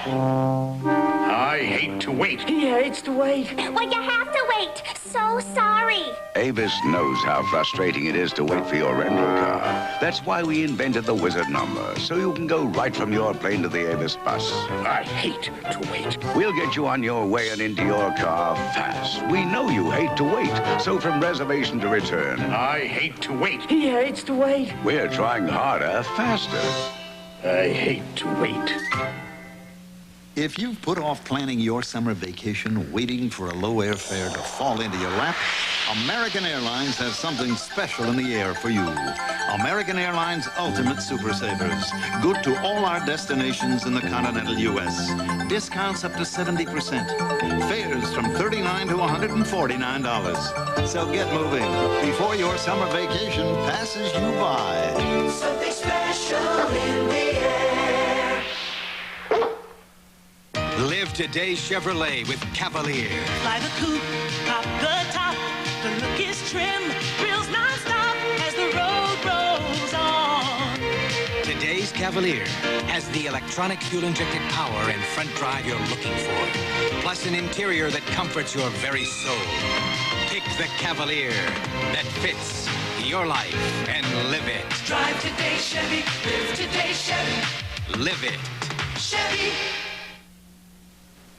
I hate to wait. He hates to wait. Well, you have to wait. So sorry. Avis knows how frustrating it is to wait for your rental car. That's why we invented the Wizard number, so you can go right from your plane to the Avis bus. I hate to wait. We'll get you on your way and into your car fast. We know you hate to wait, so from reservation to return, I hate to wait. He hates to wait. we're trying harder, faster. I hate to wait. If you've put off planning your summer vacation, waiting for a low airfare to fall into your lap, American Airlines has something special in the air for you. American Airlines Ultimate Super Savers. Good to all our destinations in the continental U.S. Discounts up to 70%. Fares from $39 to $149. So get moving before your summer vacation passes you by. Something special in the air. Live today's Chevrolet with Cavalier. Fly the coupe, pop the top. The look is trim, wheels non-stop as the road rolls on. Today's Cavalier has the electronic fuel-injected power and front drive you're looking for, plus an interior that comforts your very soul. Pick the Cavalier that fits your life and live it. Drive today, Chevy. Live today, Chevy. Live it. Chevy.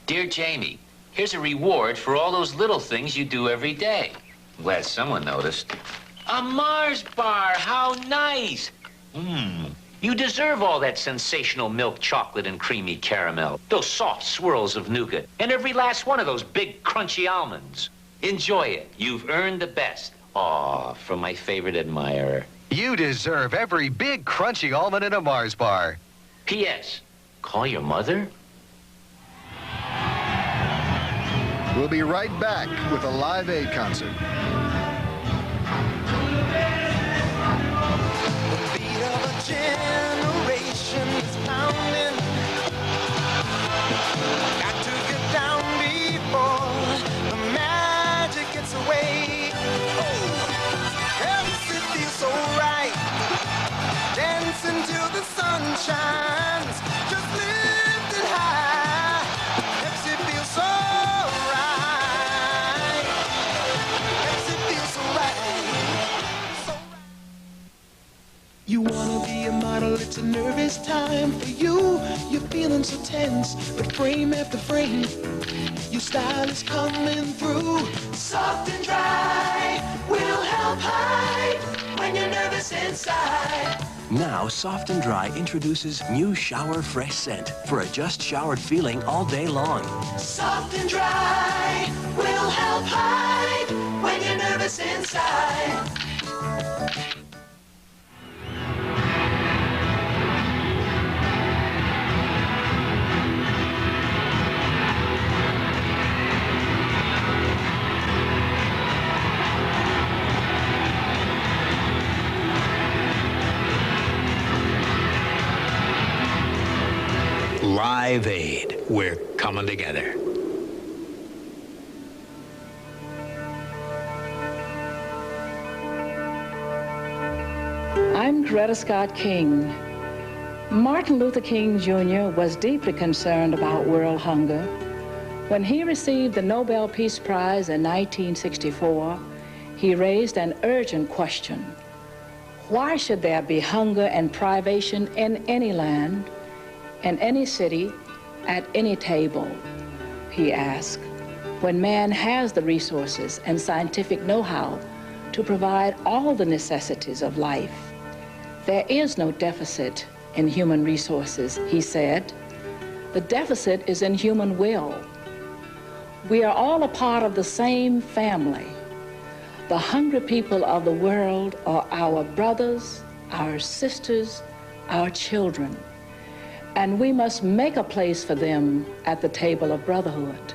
Dear Jamie, here's a reward for all those little things you do every day. I'm glad someone noticed. A Mars bar, how nice. You deserve all that sensational milk chocolate and creamy caramel, those soft swirls of nougat, and every last one of those big crunchy almonds. Enjoy it. You've earned the best. Aw, from my favorite admirer. You deserve every big crunchy almond in a Mars bar. P.S. Call your mother? We'll be right back with a Live Aid concert. The beat of a generation is pounding. Got to get down before the magic gets away. Yes, it feels so right. Dancing till the sun shines. Just lifted high. Yes, it feels so right. Yes, it feels so right. So right. You wanna be a model, it's a nervous time for you. You're feeling so tense, but frame after frame, your style is coming through. Soft and dry will help hide when you're nervous inside. Now, Soft and Dry introduces new Shower Fresh Scent for a just showered feeling all day long. Soft and dry will help hide when you're nervous inside. Live Aid. We're coming together. I'm Coretta Scott King. Martin Luther King Jr. was deeply concerned about world hunger. When he received the Nobel Peace Prize in 1964, he raised an urgent question. Why should there be hunger and privation in any land, in any city, at any table, he asked, when man has the resources and scientific know-how to provide all the necessities of life? There is no deficit in human resources, he said. The deficit is in human will. We are all a part of the same family. The hungry people of the world are our brothers, our sisters, our children. And we must make a place for them at the table of brotherhood.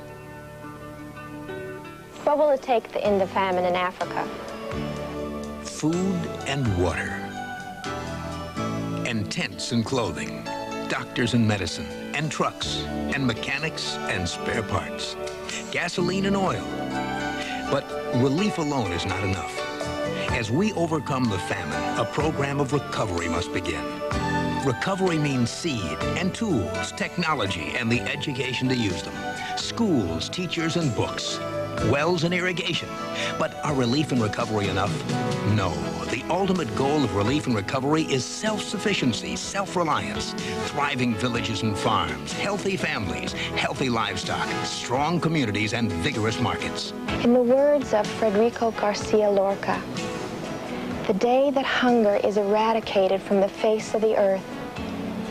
What will it take to end the famine in Africa? Food and water. And tents and clothing. Doctors and medicine. And trucks. And mechanics and spare parts. Gasoline and oil. But relief alone is not enough. As we overcome the famine, a program of recovery must begin. Recovery means seed and tools, technology, and the education to use them. Schools, teachers, and books. Wells and irrigation. But are relief and recovery enough? No. The ultimate goal of relief and recovery is self-sufficiency, self-reliance, thriving villages and farms, healthy families, healthy livestock, strong communities, and vigorous markets. In the words of Federico Garcia Lorca, the day that hunger is eradicated from the face of the earth,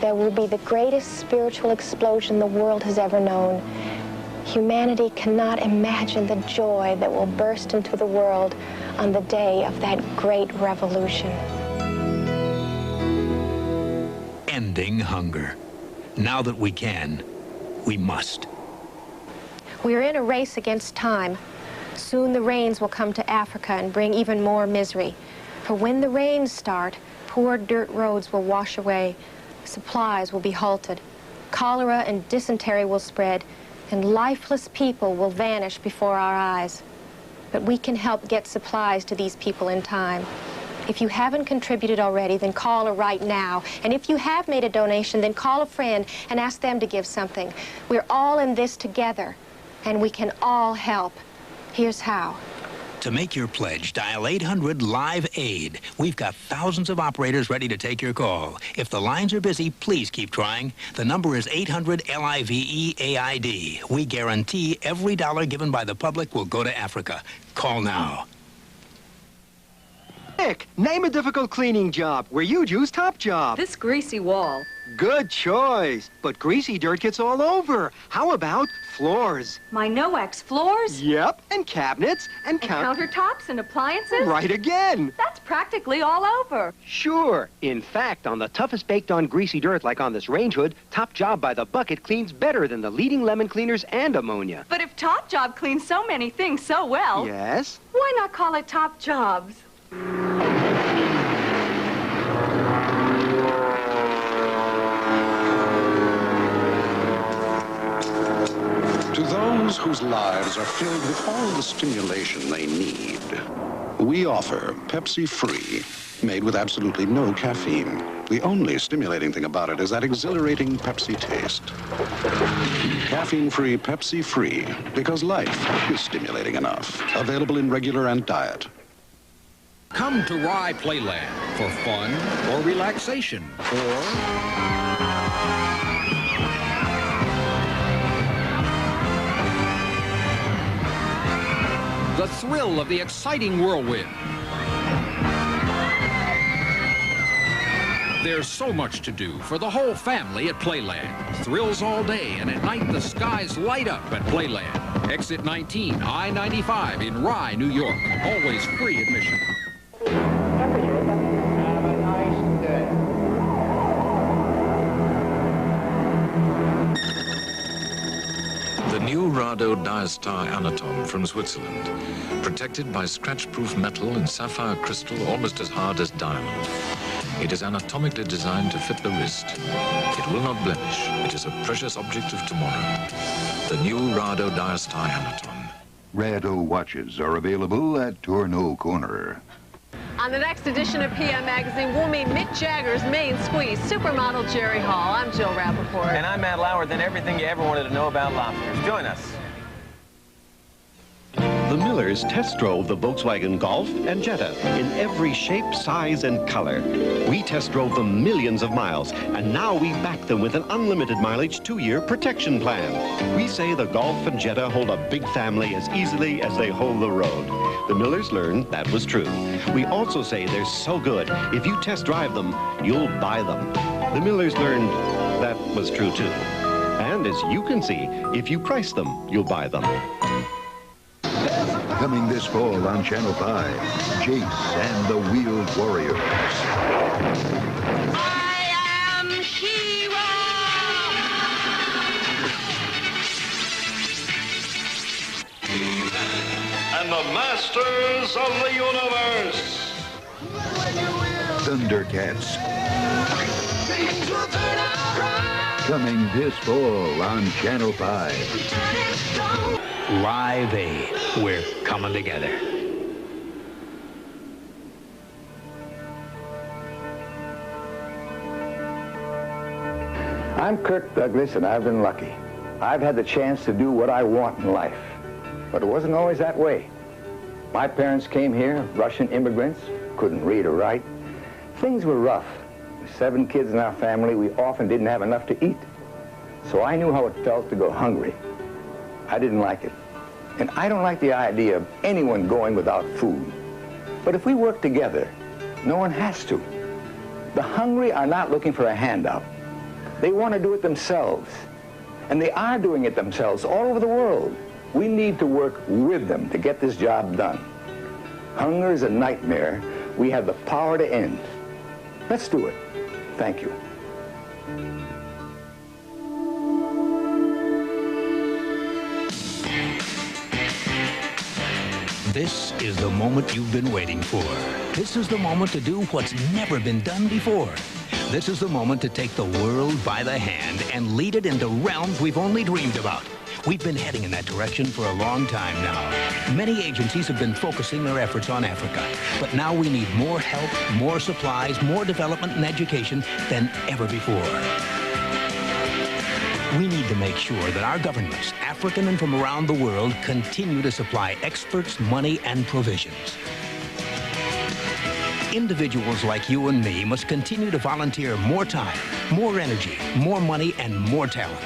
there will be the greatest spiritual explosion the world has ever known. Humanity cannot imagine the joy that will burst into the world on the day of that great revolution. Ending hunger. Now that we can, we must. We're in a race against time. Soon the rains will come to Africa and bring even more misery. For when the rains start, poor dirt roads will wash away, supplies will be halted, cholera and dysentery will spread, and lifeless people will vanish before our eyes. But we can help get supplies to these people in time. If you haven't contributed already, then call her right now. And if you have made a donation, then call a friend and ask them to give something. We're all in this together, and we can all help. Here's how. To make your pledge, dial 800-LIVE-AID. We've got thousands of operators ready to take your call. If the lines are busy, please keep trying. The number is 800-LIVE-AID. We guarantee every dollar given by the public will go to Africa. Call now. Nick, name a difficult cleaning job where you'd use Top Job. This greasy wall. Good choice. But greasy dirt gets all over. How about floors? My no-wax floors? Yep, and cabinets, and countertops and appliances? Right again. That's practically all over. Sure. In fact, on the toughest baked-on greasy dirt like on this range hood, Top Job by the bucket cleans better than the leading lemon cleaners and ammonia. But if Top Job cleans so many things so well... Yes? Why not call it Top Jobs? To those whose lives are filled with all the stimulation they need, we offer Pepsi Free, made with absolutely no caffeine. The only stimulating thing about it is that exhilarating Pepsi taste. Caffeine-free Pepsi Free, because life is stimulating enough. Available in regular and diet. Come to Rye Playland for fun or relaxation or... the thrill of the exciting whirlwind. There's so much to do for the whole family at Playland. Thrills all day, and at night the skies light up at Playland. Exit 19, I-95 in Rye, New York. Always free admission. The new Rado Diastar Anaton from Switzerland. Protected by scratch-proof metal and sapphire crystal almost as hard as diamond. It is anatomically designed to fit the wrist. It will not blemish. It is a precious object of tomorrow. The new Rado Diastar Anaton. Rado watches are available at Tourneau Corner. On the next edition of PM Magazine, we'll meet Mick Jagger's main squeeze, supermodel Jerry Hall. I'm Jill Rappaport. And I'm Matt Lauer. Then everything you ever wanted to know about lobsters. Join us. The Millers test drove the Volkswagen Golf and Jetta in every shape, size, and color. We test drove them millions of miles, and now we back them with an unlimited mileage 2-year protection plan. We say the Golf and Jetta hold a big family as easily as they hold the road. The Millers learned that was true. We also say they're so good, if you test drive them, you'll buy them. The Millers learned that was true too. And as you can see, if you price them, you'll buy them. Coming this fall on Channel 5, Jace and the Wheeled Warriors. I am She-Ra! And the Masters of the Universe. Thundercats. Coming this fall on Channel 5. Live Aid. We're coming together. I'm Kirk Douglas, and I've been lucky. I've had the chance to do what I want in life. But it wasn't always that way. My parents came here, Russian immigrants, couldn't read or write. Things were rough. With 7 kids in our family, we often didn't have enough to eat. So I knew how it felt to go hungry. I didn't like it. And I don't like the idea of anyone going without food. But if we work together, no one has to. The hungry are not looking for a handout. They want to do it themselves. And they are doing it themselves all over the world. We need to work with them to get this job done. Hunger is a nightmare we have the power to end. Let's do it. Thank you. This is the moment you've been waiting for. This is the moment to do what's never been done before. This is the moment to take the world by the hand and lead it into realms we've only dreamed about. We've been heading in that direction for a long time now. Many agencies have been focusing their efforts on Africa, but now we need more help, more supplies, more development and education than ever before. We need to make sure that our governments, African and from around the world, continue to supply experts, money, and provisions. Individuals like you and me must continue to volunteer more time, more energy, more money, and more talent.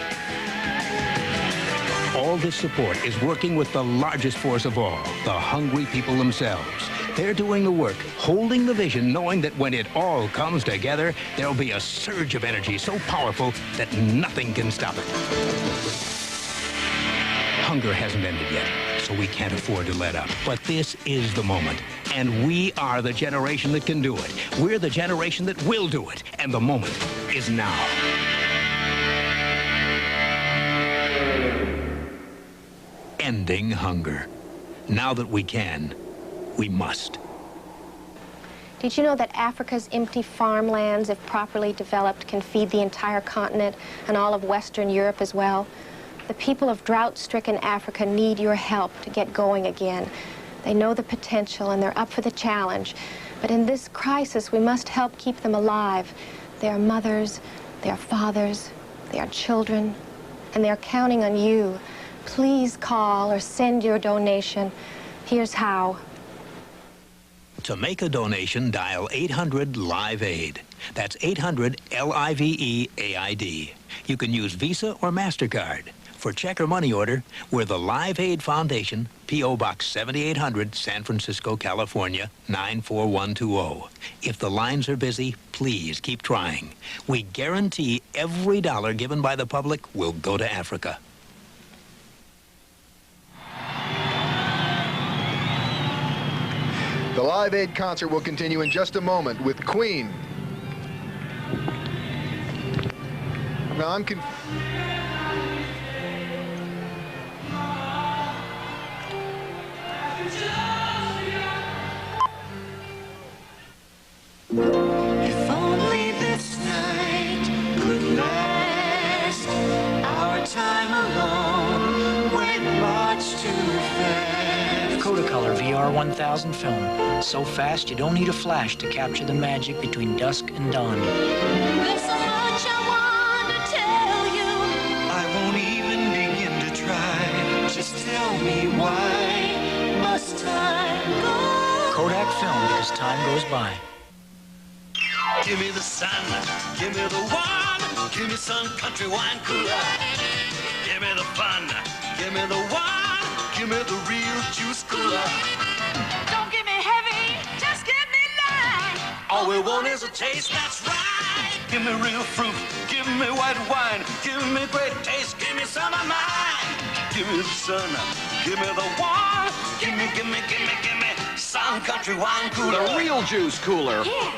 All this support is working with the largest force of all, the hungry people themselves. They're doing the work, holding the vision, knowing that when it all comes together, there'll be a surge of energy so powerful that nothing can stop it. Hunger hasn't ended yet, so we can't afford to let up. But this is the moment, and we are the generation that can do it. We're the generation that will do it, and the moment is now. Ending hunger. Now that we can, we must. Did you know that Africa's empty farmlands, if properly developed, can feed the entire continent and all of Western Europe as well? The people of drought-stricken Africa need your help to get going again. They know the potential and they're up for the challenge. But in this crisis, we must help keep them alive. They are mothers, they are fathers, they are children, and they're counting on you. Please call or send your donation. Here's how. To make a donation, dial 800-LIVE-AID. That's 800-LIVE-AID. You can use Visa or MasterCard. For check or money order, we're the Live Aid Foundation, P.O. Box 7800, San Francisco, California, 94120. If the lines are busy, please keep trying. We guarantee every dollar given by the public will go to Africa. The Live Aid concert will continue in just a moment with Queen. Now I'm If only this night could last, our time alone went much too fast. Kodacolor VR 1000 film. So fast you don't need a flash to capture the magic between dusk and dawn. There's so much I want to tell you. I won't even begin to try. Just tell me why must time go? Kodak film, because time goes by. Give me the sun, give me the wine, give me some country wine cooler. Give me the fun, give me the wine, give me the real juice cooler. Don't give me heavy, just give me light. All we want is a taste that's right. Give me real fruit, give me white wine, give me great taste, give me some of mine. Give me the sun, give me the wine, give me some country wine cooler. The real juice cooler. Yeah.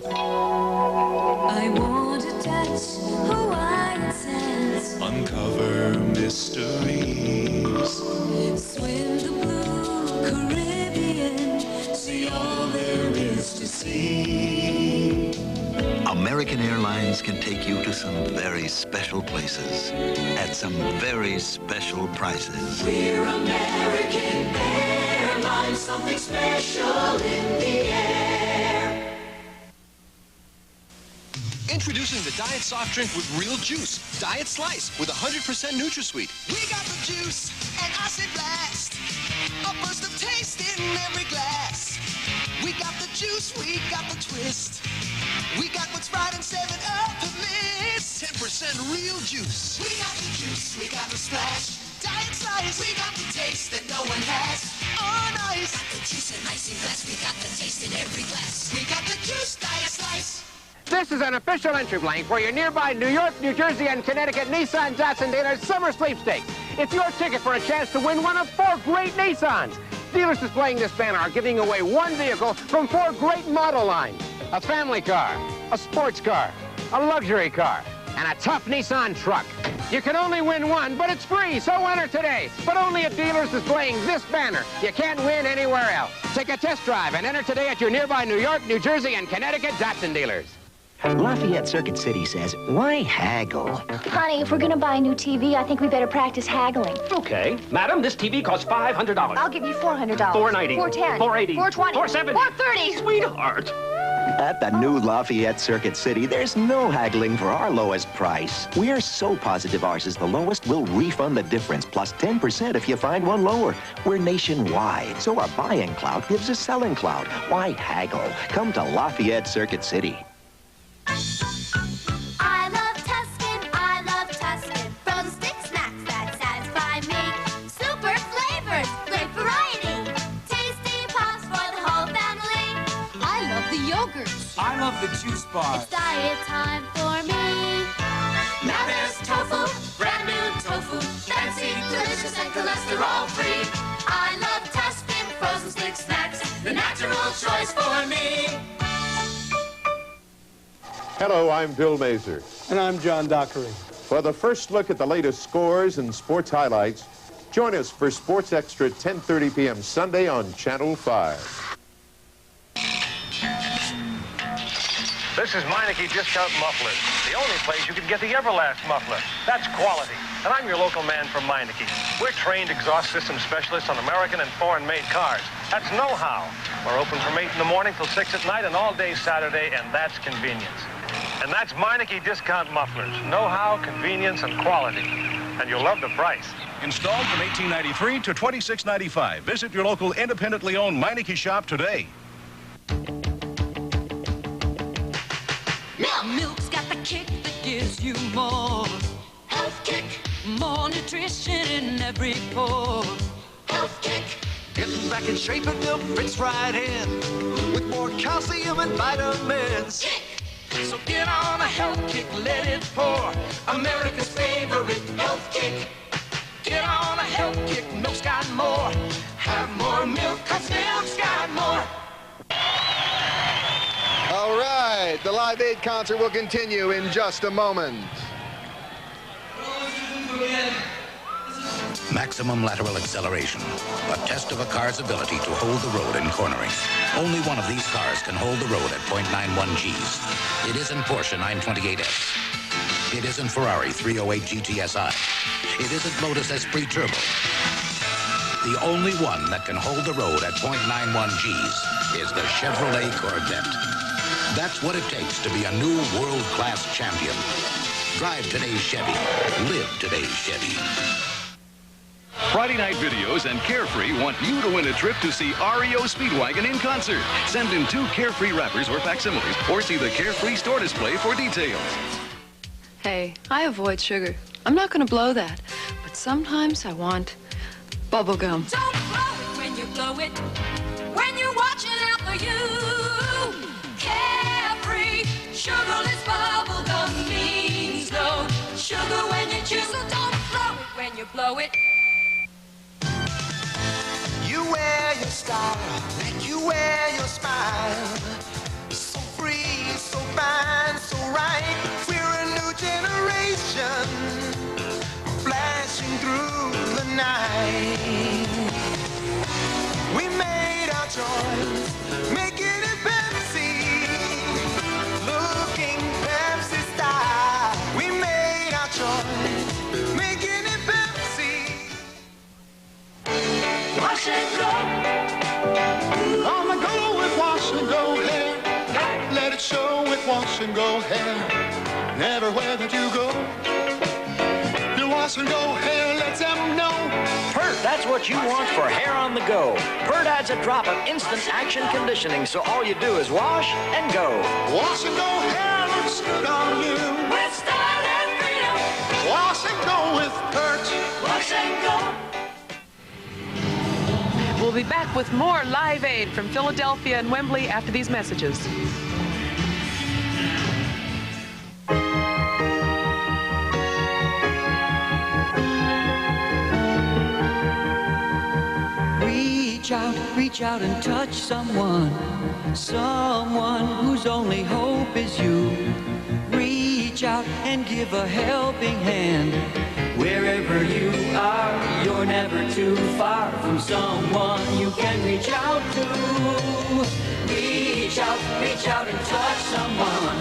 I want to touch Hawaiian sands, uncover mysteries, swim the blue Caribbean, see all there is to see. American Airlines can take you to some very special places at some very special prices. We're American Airlines, something special in the air. Introducing the Diet Soft Drink with real juice. Diet Slice with 100% NutraSweet. We got the juice and acid blast. A burst of taste in every glass. We got the juice, we got the twist. We got what's right and 7-Up the mist. 10% real juice. We got the juice, we got the splash. Diet Slice, we got the taste that no one has. On ice. Got the juice and icy blast. We got the taste in every glass. We got the juice, Diet Slice. This is an official entry blank for your nearby New York, New Jersey, and Connecticut Nissan Datsun dealers' summer sweepstakes. It's your ticket for a chance to win one of 4 great Nissans. Dealers displaying this banner are giving away 1 vehicle from 4 great model lines. A family car, a sports car, a luxury car, and a tough Nissan truck. You can only win 1, but it's free, so enter today. But only at dealers displaying this banner. You can't win anywhere else. Take a test drive and enter today at your nearby New York, New Jersey, and Connecticut Datsun dealers. Lafayette Circuit City says, why haggle? Honey, if we're gonna buy a new TV, I think we better practice haggling. Okay. Madam, this TV costs $500. I'll give you $400. $490. $410. $480. $420. $470. $430. Sweetheart. At the new Lafayette Circuit City, there's no haggling for our lowest price. We're so positive ours is the lowest, we'll refund the difference, plus 10% if you find one lower. We're nationwide, so our buying clout gives a selling clout. Why haggle? Come to Lafayette Circuit City. I love Tuscan, frozen stick snacks that satisfy me. Super flavors, great variety, tasty pops for the whole family. I love the yogurts. I love the juice bar. It's diet time for me. Now there's tofu, brand new tofu, fancy, delicious, and cholesterol free. I love Tuscan frozen stick snacks, the natural choice for me. Hello, I'm Bill Mazer. And I'm John Dockery. For the first look at the latest scores and sports highlights, join us for Sports Extra 10:30 p.m. Sunday on Channel 5. This is Meineke Discount Mufflers, the only place you can get the Everlast muffler. That's quality. And I'm your local man from Meineke. We're trained exhaust system specialists on American and foreign-made cars. That's know-how. We're open from 8 in the morning till 6 at night and all day Saturday, and that's convenience. And that's Meineke Discount Mufflers. Know-how, convenience, and quality. And you'll love the price. Installed from $18.93 to $26.95. Visit your local independently owned Meineke shop today. Milk's got the kick that gives you more. Health kick. More nutrition in every pore. Health kick. Getting back in shape and milk fits right in. With more calcium and vitamins. Kick. So get on a health kick, let it pour. America's favorite health kick. Get on a health kick, milk's got more. Have more milk, 'cause milk's got more. All right, the Live Aid concert will continue in just a moment. Maximum lateral acceleration, a test of a car's ability to hold the road in cornering. Only one of these cars can hold the road at 0.91 Gs. It isn't Porsche 928S. It isn't Ferrari 308 GTSI. It isn't Lotus Esprit Turbo. The only one that can hold the road at 0.91 Gs is the Chevrolet Corvette. That's what it takes to be a new world-class champion. Drive today's Chevy. Live today's Chevy. Friday Night Videos and Carefree want you to win a trip to see REO Speedwagon in concert. Send in 2 Carefree wrappers or facsimiles, or see the Carefree store display for details. Hey, I avoid sugar. I'm not gonna blow that. But sometimes I want bubble gum. Don't blow it when you blow it. When you're watching out for you. Carefree, sugarless bubble gum means no sugar when you chew. So don't blow it when you blow it. You wear your style, and you wear your smile. So free, so fine, so right. We're a new generation, flashing through the night. We made our choice, making it Pepsi, looking Pepsi style. We made our choice, making it Pepsi. Wash and go. I'ma go with wash and go hair. Let it show with wash and go hair. and Go Hair lets them know. Pert, that's what you want for hair on the go. Pert adds a drop of instant action conditioning, so all you do is wash and go. Wash and Go Hair looks good on you. With style and freedom. Wash and Go with Pert. Wash and Go. We'll be back with more Live Aid from Philadelphia and Wembley after these messages. Reach out and touch someone whose only hope is you. Reach out and give a helping hand. Wherever you are, you're never too far from someone you can reach out to. Reach out and touch someone.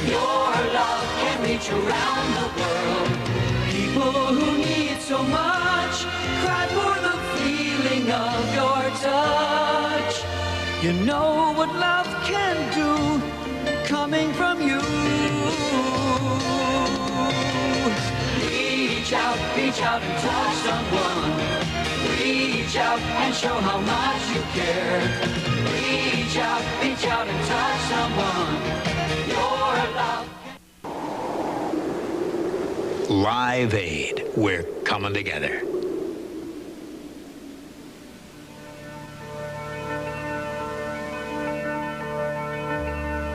Your love can reach around the world. People who need so much cry for the feeling of your touch. You know what love can do, coming from you. Reach out and touch someone. Reach out and show how much you care. Reach out and touch someone. Your love. Live Aid. We're coming together.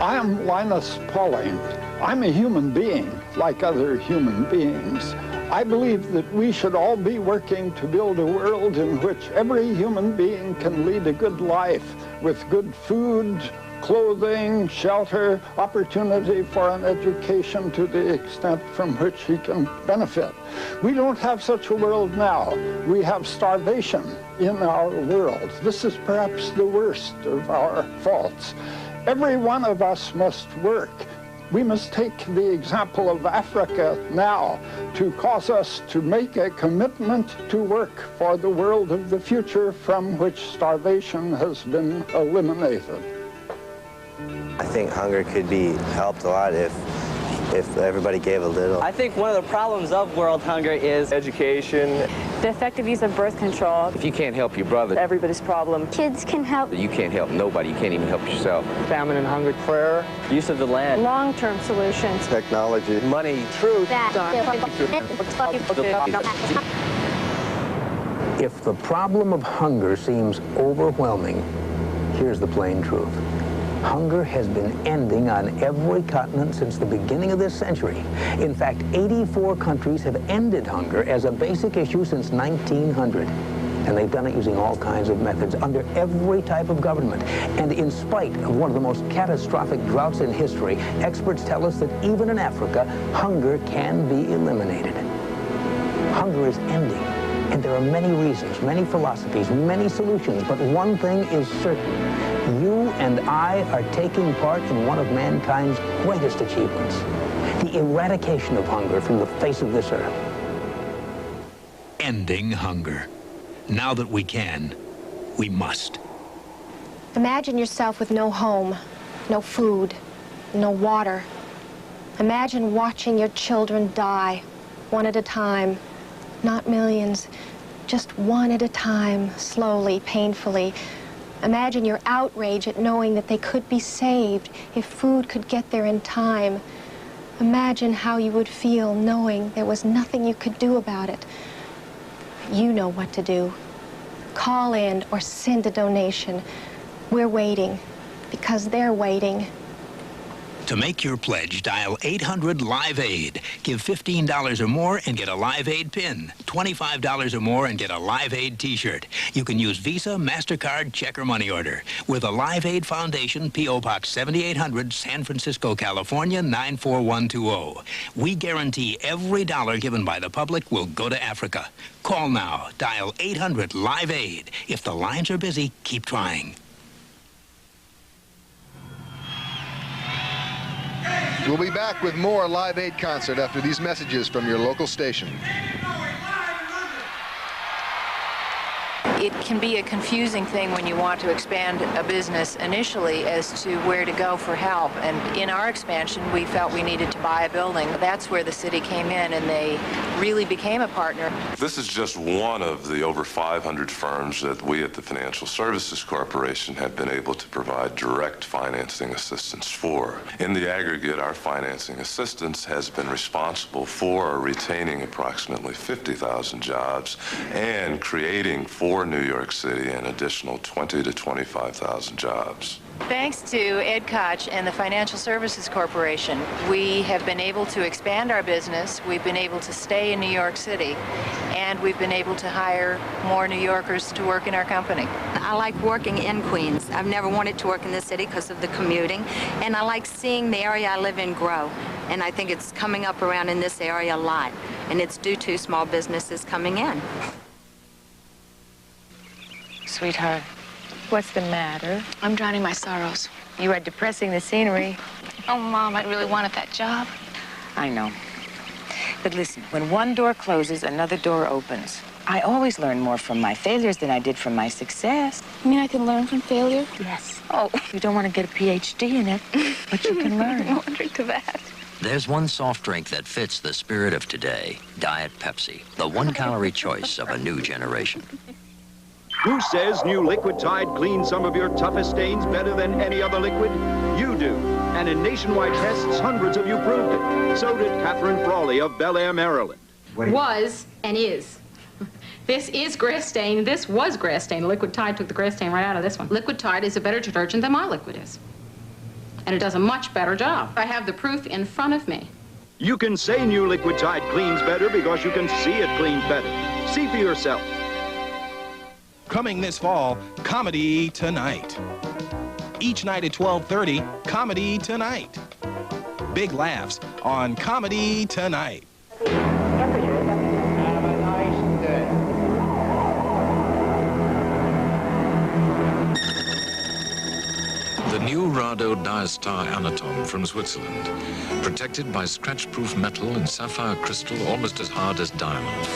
I am Linus Pauling. I'm a human being, like other human beings. I believe that we should all be working to build a world in which every human being can lead a good life with good food, clothing, shelter, opportunity for an education to the extent from which he can benefit. We don't have such a world now. We have starvation in our world. This is perhaps the worst of our faults. Every one of us must work. We must take the example of Africa now to cause us to make a commitment to work for the world of the future from which starvation has been eliminated. I think hunger could be helped a lot if everybody gave a little. I think one of the problems of world hunger is education. The effective use of birth control. If you can't help your brother, Everybody's problem. Kids can help. You can't help nobody. You can't even help yourself. Famine and hunger, prayer, use of the land. Long-term solutions. Technology. Money, truth. If the problem of hunger seems overwhelming, here's the plain truth. Hunger has been ending on every continent since the beginning of this century. In fact, 84 countries have ended hunger as a basic issue since 1900. And they've done it using all kinds of methods under every type of government. And in spite of one of the most catastrophic droughts in history, experts tell us that even in Africa, hunger can be eliminated. Hunger is ending. And there are many reasons, many philosophies, many solutions, but one thing is certain. You and I are taking part in one of mankind's greatest achievements, the eradication of hunger from the face of this earth. Ending hunger. Now that we can, we must. Imagine yourself with no home, no food, no water. Imagine watching your children die, one at a time. Not millions, just one at a time, slowly, painfully. Imagine your outrage at knowing that they could be saved if food could get there in time. Imagine how you would feel knowing there was nothing you could do about it. You know what to do. Call in or send a donation. We're waiting because they're waiting. To make your pledge, dial 800-LIVE-AID. Give $15 or more and get a Live Aid pin. $25 or more and get a Live Aid t-shirt. You can use Visa, MasterCard, check, or money order. With a Live Aid Foundation, P.O. Box 7800, San Francisco, California, 94120. We guarantee every dollar given by the public will go to Africa. Call now. Dial 800-LIVE-AID. If the lines are busy, keep trying. We'll be back with more Live Aid Concert after these messages from your local station. It can be a confusing thing when you want to expand a business initially as to where to go for help. And in our expansion, we felt we needed to buy a building. That's where the city came in, and they really became a partner. This is just one of the over 500 firms that we at the Financial Services Corporation have been able to provide direct financing assistance for. In the aggregate, our financing assistance has been responsible for retaining approximately 50,000 jobs and creating for New York City an additional 20,000 to 25,000 jobs. Thanks to Ed Koch and the Financial Services Corporation, we have been able to expand our business, we've been able to stay in New York City, and we've been able to hire more New Yorkers to work in our company. I like working in Queens. I've never wanted to work in this city because of the commuting, and I like seeing the area I live in grow. And I think it's coming up around in this area a lot, and it's due to small businesses coming in. Sweetheart, what's the matter? I'm drowning my sorrows. You are depressing the scenery. Oh, Mom, I really wanted that job. I know. But listen, when one door closes, another door opens. I always learn more from my failures than I did from my success. You mean I can learn from failure? Yes. Oh, you don't want to get a PhD in it, but you can learn. I won't drink to that. There's one soft drink that fits the spirit of today, Diet Pepsi, the one-calorie choice of a new generation. Who says new Liquid Tide cleans some of your toughest stains better than any other liquid? You do. And in nationwide tests, hundreds of you proved it. So did Catherine Frawley of Bel Air, Maryland. Was and is. This is grass stain. This was grass stain. Liquid Tide took the grass stain right out of this one. Liquid Tide is a better detergent than my liquid is. And it does a much better job. I have the proof in front of me. You can say new Liquid Tide cleans better because you can see it cleans better. See for yourself. Coming this fall, Comedy Tonight. Each night at 12:30, Comedy Tonight. Big laughs on Comedy Tonight. The new Rado Diastar Anatom from Switzerland, protected by scratch-proof metal and sapphire crystal almost as hard as diamond.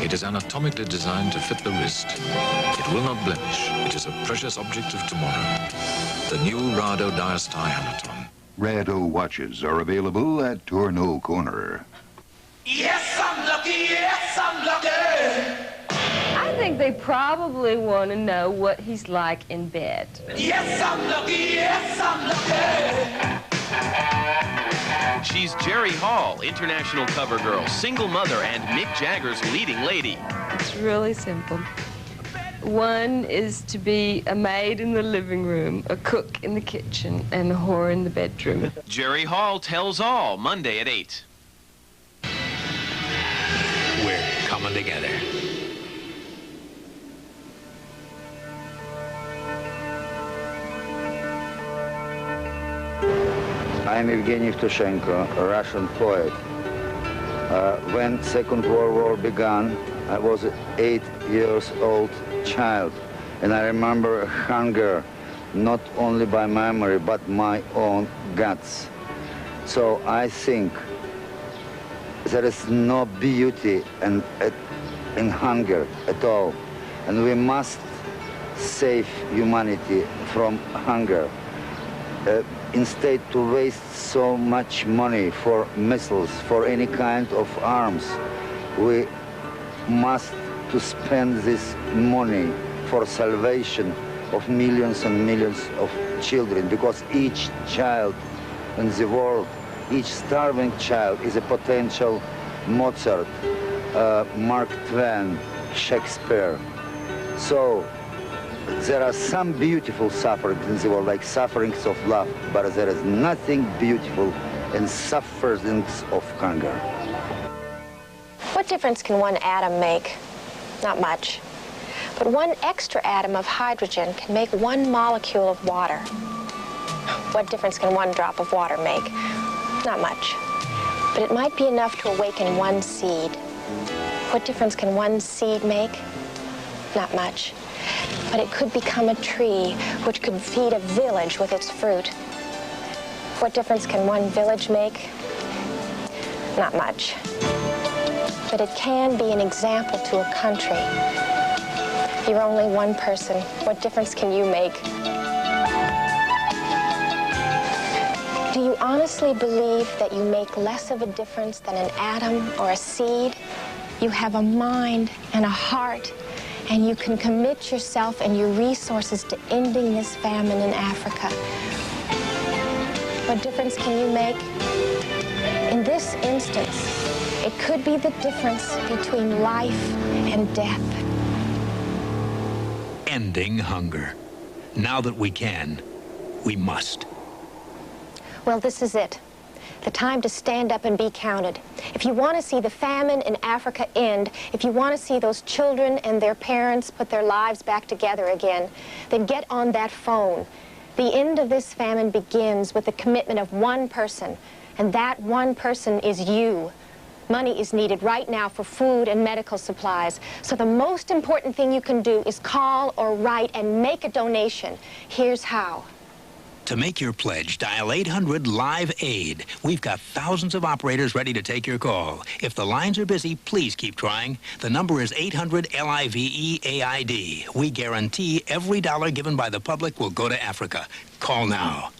It is anatomically designed to fit the wrist. It will not blemish. It is a precious object of tomorrow. The new Rado Diastar Anatom. Rado watches are available at Tourneau Corner. Yes, I'm lucky. Yes, I'm lucky. I think they probably want to know what he's like in bed. Yes, I'm lucky. Yes, I'm lucky. She's Jerry Hall, international cover girl, single mother, and Mick Jagger's leading lady. It's really simple. One is to be a maid in the living room, a cook in the kitchen, and a whore in the bedroom. Jerry Hall tells all, Monday at 8. We're coming together. I'm Evgeny Evtushenko, a Russian poet. When Second World War began, I was an 8-year-old child, and I remember hunger, not only by memory, but my own guts. So I think there is no beauty in hunger at all, and we must save humanity from hunger. Instead to waste so much money for missiles, for any kind of arms, we must to spend this money for salvation of millions and millions of children, because each child in the world, each starving child is a potential Mozart, Mark Twain, Shakespeare. So there are some beautiful sufferings in the world, like sufferings of love, but there is nothing beautiful in sufferings of hunger. What difference can one atom make? Not much. But one extra atom of hydrogen can make one molecule of water. What difference can one drop of water make? Not much. But it might be enough to awaken one seed. What difference can one seed make? Not much. But it could become a tree which could feed a village with its fruit. What difference can one village make? Not much. But it can be an example to a country. You're only one person. What difference can you make? Do you honestly believe that you make less of a difference than an atom or a seed? You have a mind and a heart, and you can commit yourself and your resources to ending this famine in Africa. What difference can you make? In this instance, it could be the difference between life and death. Ending hunger. Now that we can, we must. Well, this is it. The time to stand up and be counted. If you want to see the famine in Africa end, if you want to see those children and their parents put their lives back together again, then get on that phone. The end of this famine begins with the commitment of one person, and that one person is you. Money is needed right now for food and medical supplies. So the most important thing you can do is call or write and make a donation. Here's how. To make your pledge, dial 800-LIVE-AID. We've got thousands of operators ready to take your call. If the lines are busy, please keep trying. The number is 800-LIVE-AID. We guarantee every dollar given by the public will go to Africa. Call now.